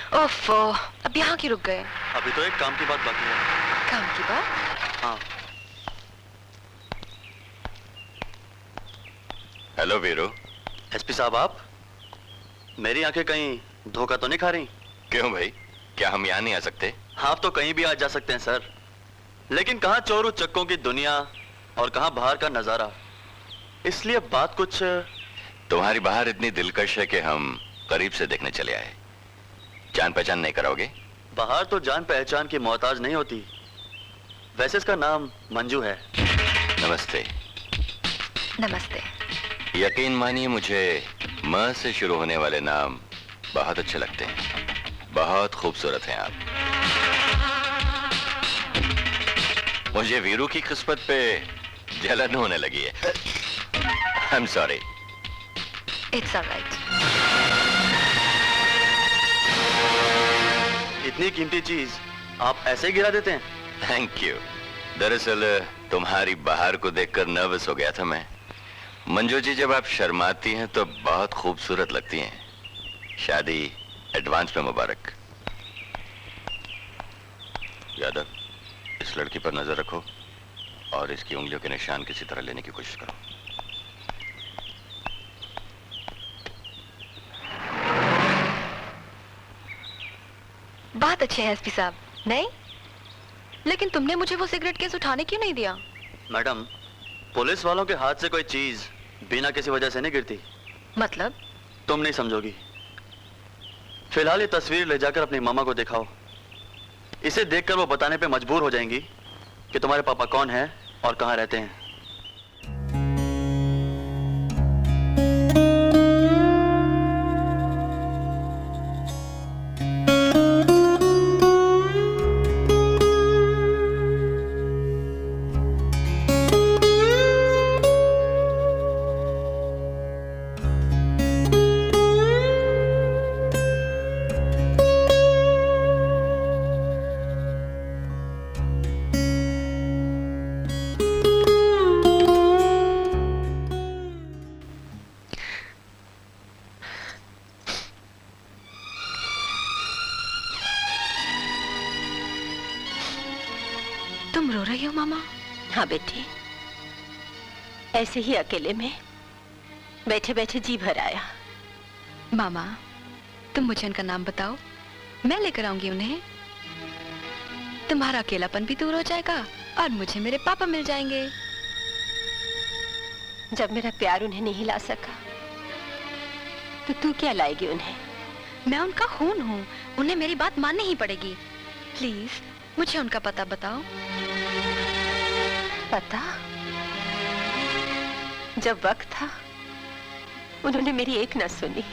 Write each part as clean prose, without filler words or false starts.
ओफो, अब यहाँ क्यों रुक गए? अभी तो एक काम की बात बाकी है। काम की बात? हाँ। हेलो वीरू। एसपी साहब, आप? मेरी आंखें कहीं धोखा तो नहीं खा रही? क्यों भाई, क्या हम यहाँ नहीं आ सकते? आप तो कहीं भी आ जा सकते हैं सर, लेकिन कहाँ चोरू चक्कों की दुनिया और कहाँ बाहर का नजारा, इसलिए बात कुछ। तुम्हारी बाहर इतनी दिलकश है कि हम करीब से देखने चले आए। जान पहचान नहीं कराओगे? बाहर तो जान पहचान की मोहताज नहीं होती। वैसे इसका नाम मंजू है। नमस्ते। नमस्ते। यकीन मानिए, मुझे म से शुरू होने वाले नाम बहुत अच्छे लगते हैं। बहुत खूबसूरत हैं आप। मुझे वीरू की किस्मत पे जलन होने लगी है। I am sorry. It's alright. इतनी कीमती चीज आप ऐसे ही गिरा देते हैं? Thank you. दरअसल तुम्हारी बाहर को देखकर नर्वस हो गया था मैं। मंजू जी, जब आप शर्माती हैं तो बहुत खूबसूरत लगती हैं। शादी एडवांस में मुबारक। यादव, इस लड़की पर नजर रखो और इसकी उंगलियों के निशान किसी तरह लेने की कोशिश करो। बात अच्छे हैं एसपी साहब। नहीं, लेकिन तुमने मुझे वो सिगरेट केस उठाने क्यों नहीं दिया? मैडम, पुलिस वालों के हाथ से कोई चीज बिना किसी वजह से नहीं गिरती। मतलब? तुम नहीं समझोगी। फिलहाल ये तस्वीर ले जाकर अपनी मामा को दिखाओ। इसे देखकर वो बताने पे मजबूर हो जाएंगी कि तुम्हारे पापा कौन हैं और कहाँ रहते हैं। तुम रो रही हो मामा? हाँ बेटी, ऐसे ही अकेले में बैठे बैठे जी भर आया। मामा, तुम मुझे उनका नाम बताओ, मैं लेकर आऊंगी उन्हें। तुम्हारा अकेलापन भी दूर हो जाएगा और मुझे मेरे पापा मिल जाएंगे। जब मेरा प्यार उन्हें नहीं ला सका तो तू क्या लाएगी उन्हें? मैं उनका खून हूँ, उन्हें मेरी बात माननी ही पड़ेगी। प्लीज मुझे उनका पता बताओ। पता? जब वक्त था उन्होंने मेरी एक न सुनी,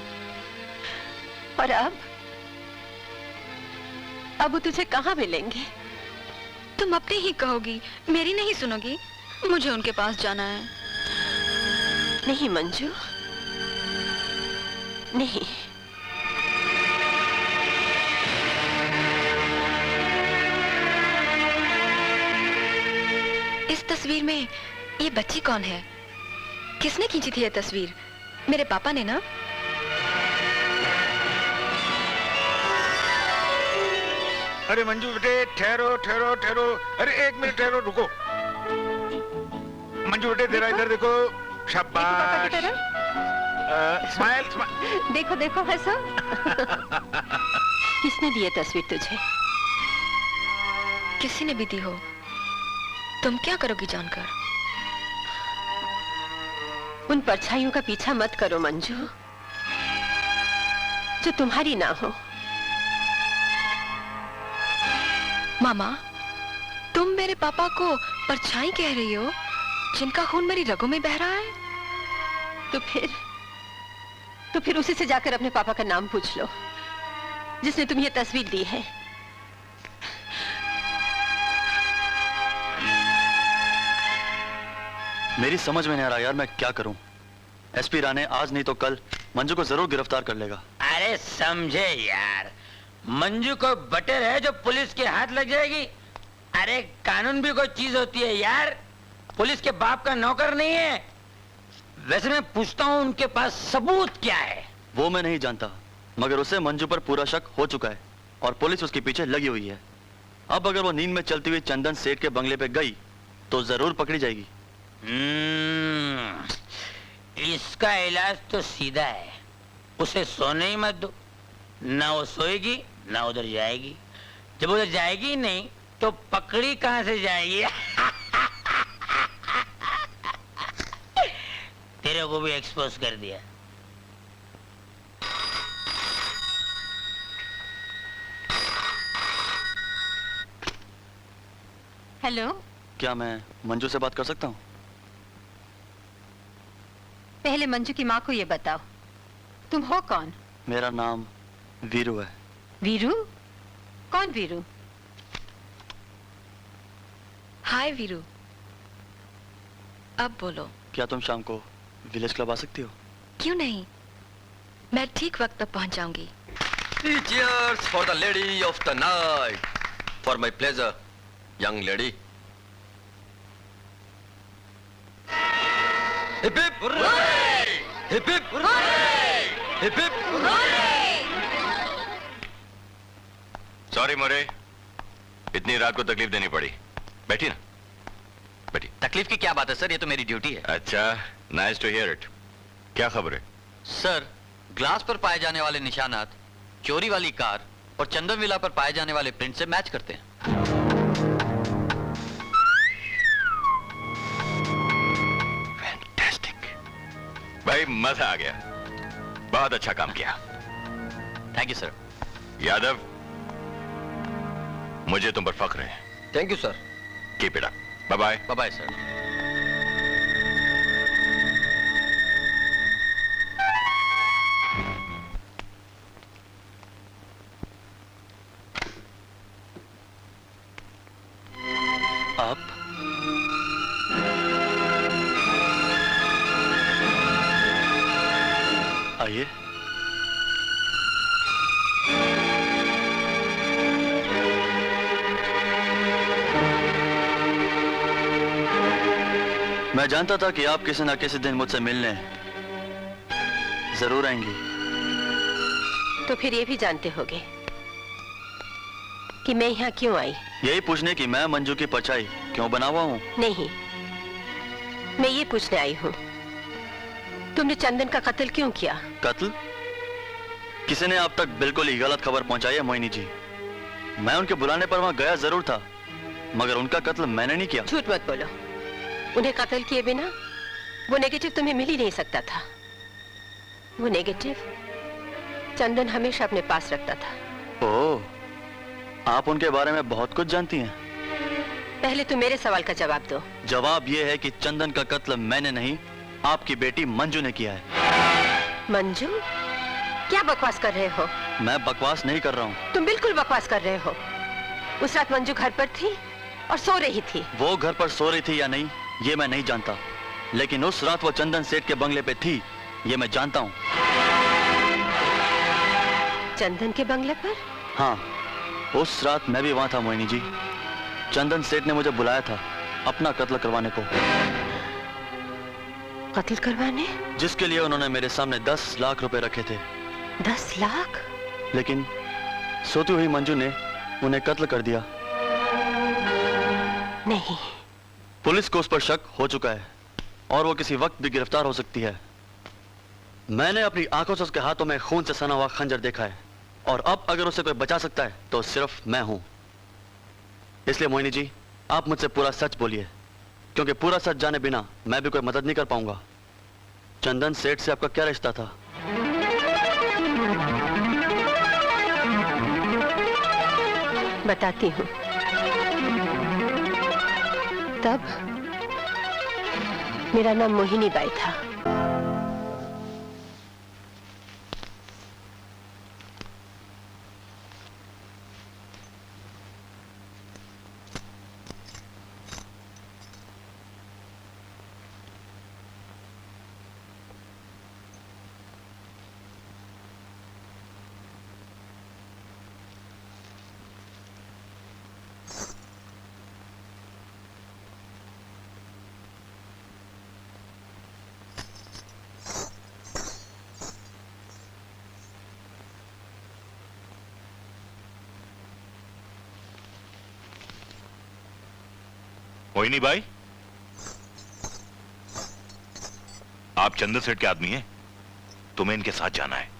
और अब वो तुझे कहाँ मिलेंगे? तुम अपनी ही कहोगी, मेरी नहीं सुनोगी। मुझे उनके पास जाना है। नहीं मंजू, नहीं। इस तस्वीर में ये बच्ची कौन है? किसने खींची थी ये तस्वीर? मेरे पापा ने ना? अरे मंजू बेटे, ठहरो ठहरो ठहरो। अरे एक मिनट ठहरो, रुको। मंजू बेटे, तेरा इधर देखो। शाबाश। Smile smile. देखो देखो हंसो। किसने दी ये तस्वीर तुझे? किसी ने भी दी हो। तुम क्या करोगी जानकर? उन परछाइयों का पीछा मत करो मंजू, जो तुम्हारी ना हो। मामा, तुम मेरे पापा को परछाई कह रही हो, जिनका खून मेरी रगों में बह रहा है? तो फिर उसी से जाकर अपने पापा का नाम पूछ लो, जिसने तुम्हें ये तस्वीर दी है। मेरी समझ में नहीं आ रहा यार, मैं क्या करूं। एसपी राणे आज नहीं तो कल मंजू को जरूर गिरफ्तार कर लेगा। अरे समझे यार, मंजू को बटर है जो पुलिस के हाथ लग जाएगी। अरे कानून भी कोई चीज होती है यार, पुलिस के बाप का नौकर नहीं है। वैसे मैं पूछता हूँ, उनके पास सबूत क्या है? वो मैं नहीं जानता, मगर उसे मंजू पर पूरा शक हो चुका है और पुलिस उसके पीछे लगी हुई है। अब अगर वो नींद में चलती हुई चंदन सेठ के बंगले पे गई तो जरूर पकड़ी जाएगी। इसका इलाज तो सीधा है, उसे सोने ही मत दो, ना वो सोएगी ना उधर जाएगी। जब उधर जाएगी ही नहीं तो पकड़ी कहां से जाएगी? तेरे को भी एक्सपोज कर दिया। हेलो, क्या मैं मंजू से बात कर सकता हूँ? पहले मंजू की माँ को ये बताओ, तुम हो कौन? मेरा नाम वीरू है। वीरू? कौन वीरू? हाय वीरू, अब बोलो। क्या तुम शाम को विलेज क्लब आ सकती हो? क्यों नहीं, मैं ठीक वक्त पर पहुंच जाऊंगी। Cheers for the lady of the night. For my pleasure, young lady. Hip hip hooray! Hip hip hooray! Hip hip sorry More, इतनी रात को तकलीफ देनी पड़ी। बैठी ना, बैठी। तकलीफ की क्या बात है सर, ये तो मेरी ड्यूटी है। अच्छा, नाइस टू हियर इट। क्या खबर है? सर, ग्लास पर पाए जाने वाले निशानात चोरी वाली कार और चंदन विला पर पाए जाने वाले प्रिंट से मैच करते हैं। फैंटास्टिक भाई, मजा आ गया। बहुत अच्छा काम किया। Thank you sir. यादव, मुझे तुम पर फख्र है। Thank you, sir. Keep it up. Bye bye. Bye bye sir. आप आइए। मैं जानता था कि आप किसी न किसी दिन मुझसे मिलने जरूर आएंगी। तो फिर ये भी जानते होगे कि मैं यहाँ क्यों आई? यही पूछने की मैं मंजू की परछाई क्यों बना हुआ हूँ? नहीं, मैं ये पूछने आई हूँ, तुमने चंदन का कत्ल क्यों किया? कत्ल? किसी ने आप तक बिल्कुल ही गलत खबर पहुंचाई है मोहिनी जी। मैं उनके बुलाने पर वहां गया जरूर था, मगर उनका कत्ल मैंने नहीं किया। झूठ मत बोलो, उन्हें कत्ल किए बिना वो नेगेटिव तुम्हें मिल ही नहीं सकता था। वो नेगेटिव चंदन हमेशा अपने पास रखता था। ओह, आप उनके बारे में बहुत कुछ जानती हैं। पहले तुम मेरे सवाल का जवाब दो। जवाब यह है कि चंदन का कत्ल मैंने नहीं, आपकी बेटी मंजू ने किया है। मंजू? क्या बकवास कर रहे हो? मैं बकवास नहीं कर रहा हूँ। तुम बिल्कुल बकवास कर रहे हो। उस रात मंजू घर पर थी और सो रही थी। वो घर पर सो रही थी या नहीं ये मैं नहीं जानता, लेकिन उस रात वो चंदन सेठ के बंगले पे थी ये मैं जानता हूँ। चंदन के बंगले पर? हाँ, उस रात मैं भी वहां था मोहिनी जी। चंदन सेठ ने मुझे बुलाया था अपना कत्ल करवाने को। कत्ल करवाने? जिसके लिए उन्होंने मेरे सामने 10 लाख रुपए रखे थे। 10 लाख? लेकिन सोती हुई मंजू ने उन्हें कत्ल कर दिया। नहीं। पुलिस को उस पर शक हो चुका है और वो किसी वक्त भी गिरफ्तार हो सकती है। मैंने अपनी आंखों से उसके हाथों में खून से सना हुआ खंजर देखा है और अब अगर उसे कोई बचा सकता है तो सिर्फ मैं हूं। इसलिए मोहिनी जी, आप मुझसे पूरा सच बोलिए, क्योंकि पूरा सच जाने बिना मैं भी कोई मदद नहीं कर पाऊंगा। चंदन सेठ से आपका क्या रिश्ता था? बताती हूँ। तब मेरा नाम मोहिनी बाई था। मोहिनी भाई, आप चंदन सेठ के आदमी हैं, तुम्हें इनके साथ जाना है।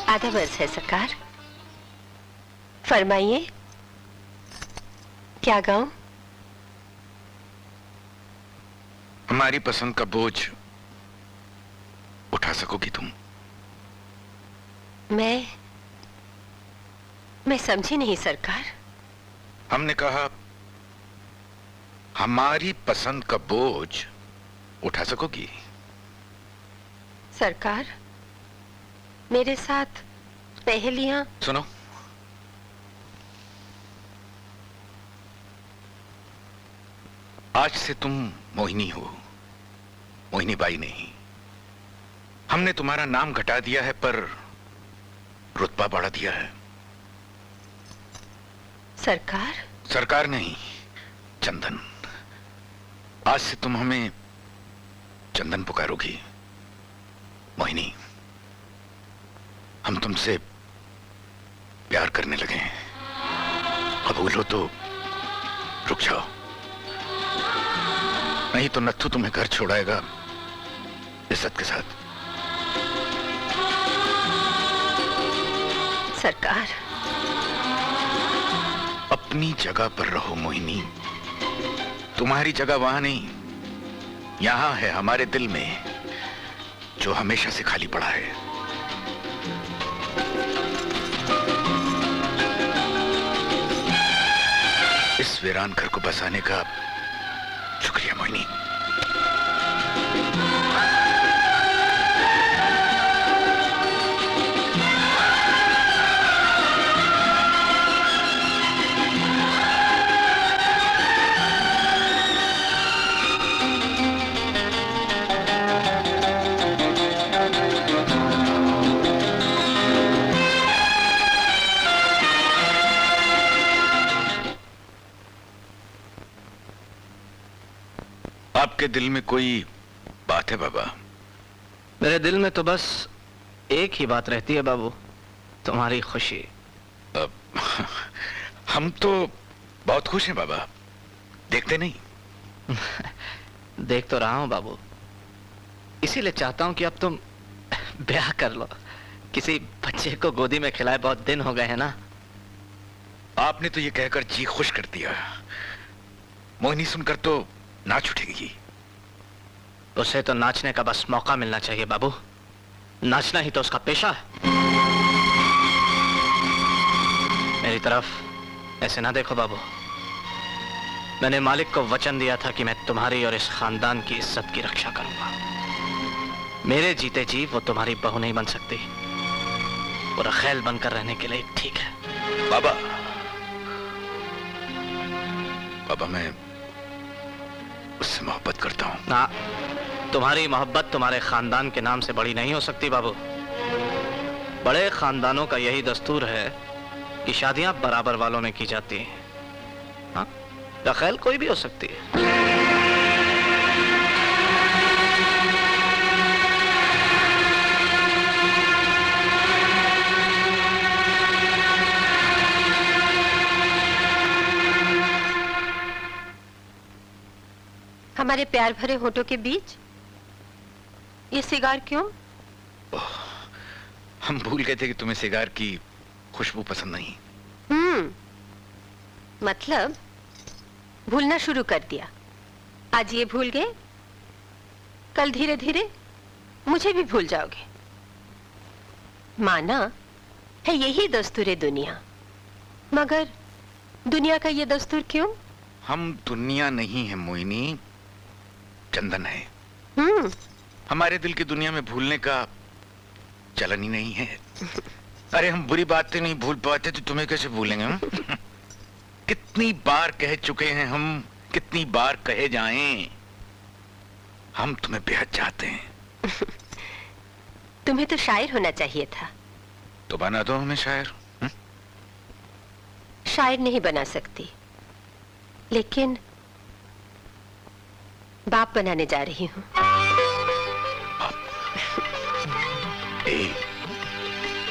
आधा वर्ष है सरकार। फरमाइए, क्या गाऊं? हमारी पसंद का बोझ उठा सकोगी तुम? मैं समझी नहीं सरकार। हमने कहा हमारी पसंद का बोझ उठा सकोगी? सरकार, मेरे साथ पहेलियां। सुनो, आज से तुम मोहिनी हो, मोहिनी बाई नहीं। हमने तुम्हारा नाम घटा दिया है पर रुतबा बढ़ा दिया है। सरकार? सरकार नहीं, चंदन। आज से तुम हमें चंदन पुकारोगी। मोहिनी, हम तुमसे प्यार करने लगे हैं। कबूल हो तो रुक जाओ, नहीं तो नत्थू तुम्हें घर छोड़ाएगा इज्जत के साथ। सरकार, अपनी जगह पर रहो मोहिनी। तुम्हारी जगह वहां नहीं, यहां है हमारे दिल में, जो हमेशा से खाली पड़ा है। इस वीरान घर को बसाने का शुक्रिया मोहिनी। आपके दिल में कोई बात है बाबा? मेरे दिल में तो बस एक ही बात रहती है बाबू, तुम्हारी खुशी। हम तो बहुत खुश हैं बाबा, देखते नहीं? देख तो रहा हूं बाबू, इसीलिए चाहता हूं कि अब तुम ब्याह कर लो, किसी बच्चे को गोदी में खिलाए बहुत दिन हो गए हैं ना। आपने तो ये कहकर जी खुश कर दिया। मोहिनी सुनकर तो नाच उठेगी। उसे तो नाचने का बस मौका मिलना चाहिए बाबू, नाचना ही तो उसका पेशा है। मेरी तरफ ऐसे ना देखो बाबू, मैंने मालिक को वचन दिया था कि मैं तुम्हारी और इस खानदान की इज्जत की रक्षा करूंगा। मेरे जीते जी वो तुम्हारी बहू नहीं बन सकती, वो रखेल बनकर रहने के लिए ठीक है। बाबा, बाबा मैं उससे मोहब्बत करता हूं। ना, तुम्हारी मोहब्बत तुम्हारे खानदान के नाम से बड़ी नहीं हो सकती बाबू। बड़े खानदानों का यही दस्तूर है कि शादियां बराबर वालों में की जाती हैं। हाँ, रखेल कोई भी हो सकती है। हमारे प्यार भरे होठों के बीच ये सिगार क्यों? हम भूल गए थे कि तुम्हें सिगार की खुशबू पसंद नहीं। मतलब भूलना शुरू कर दिया। आज ये भूल गए, कल धीरे धीरे मुझे भी भूल जाओगे। माना है यही दस्तूर दुनिया, मगर दुनिया का ये दस्तूर क्यों? हम दुनिया नहीं है मोहिनी, चंदन है। हमारे दिल की दुनिया में भूलने का चलन ही नहीं है। अरे हम बुरी बातें नहीं भूल पाते तो तुम्हें कैसे भूलेंगे हम? कितनी बार कह चुके हैं हम, कितनी बार कहे जाएं। हम तुम्हें बेहद चाहते हैं। तुम्हें तो शायर होना चाहिए था। तो बना दो हमें शायर। शायर नहीं बना सकती, लेकिन बाप बनाने जा रही हूँ।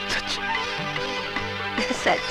सच सच।